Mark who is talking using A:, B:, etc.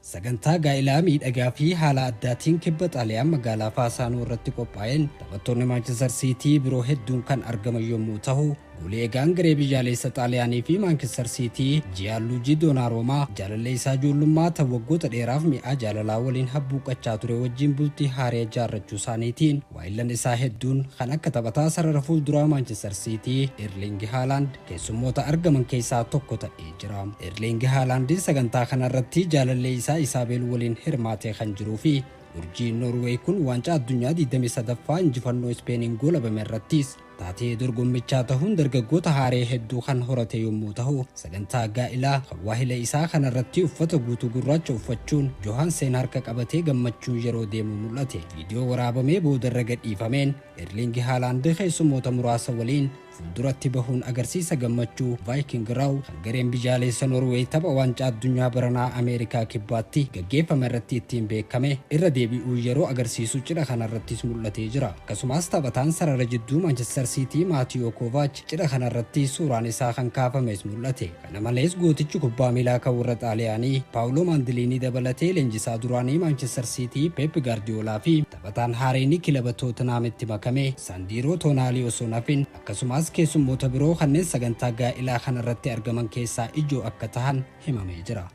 A: Sagantaa gaa'ilaa miidhagaa fi haala addaatiin kibba Xaaliyaan magaalaa Faasaanoo irratti qophaa'een taphattoonni Maanchestar Siitii biroo hedduun kan argaman yommuu ta'u, goolii eegaan garee biyyaalessa Xaaliyaanii fi Maanchestar Siitii Jiyaanluujii Doonaaruumaa jaalallee isaa ijoollummaa ta'e waggoota dheeraaf mi'aa jaalalaa waliin habbuuqachaa ture wajjin bultii haaraa ijaarrachuu isaaniitiin waayillan isaa hedduun kan akka taphataa sarara fuulduraa Maanchestar Siitii Erling Haaland keessummoota argaman keessaa tokko ta'ee jira. Erling Haaland sagantaa kanarratti jaalallee isaa Isaabel waliin hirmaatee kan jiruu fi urjiin Noorweey kun waancaa addunyaa 23ffaa injifannoo Ispeeniin goolabame irrattis taatee dorgommichaa ta'uun dargaggoota haaraa hedduu kan horate yommuu ta'u, sagantaa gaa'ilaa kan waahila isaa kanarratti uffata guutuu gurraacha uffachuun Johaansen harka qabatee gammachuun yeroo deemu mul'ate. Viidiyoo waraabamee boodarra gadhiifameen Erling Haaland keessummoota muraasa waliin fuulduratti bahuun agarsiisa gammachuu Viking Raaw kan gareen biyyaalessa Noorweey tapha waancaa addunyaa baranaa Ameerikaa kibbaatti gaggeeffame irratti ittiin beekame irra deebi'uu yeroo agarsiisu cidha kanarrattis mul'atee jira. Akkasumas taphataan sarara jidduu Maanchestar Siitii Maatiyoo Kovaach cidha kanarratti suuraan isaa kan kaafames mul'ate. Kana malees gootichi kubbaa miilaa kan warra Xaaliyaanii Paawuloo Maandiliinii dabalatee leenjisaa duraanii Maanchestar Siitii Pep Gaardiyoolaa fi taphataan haaraan kilaba Tootenaamitti makame Sandiiroo Toonaalii osoo nafin akkasumas keessummoota biroo kanneen sagantaa gaa'ilaa kanarratti argaman keessaa ijoo akka tahan himamee jira.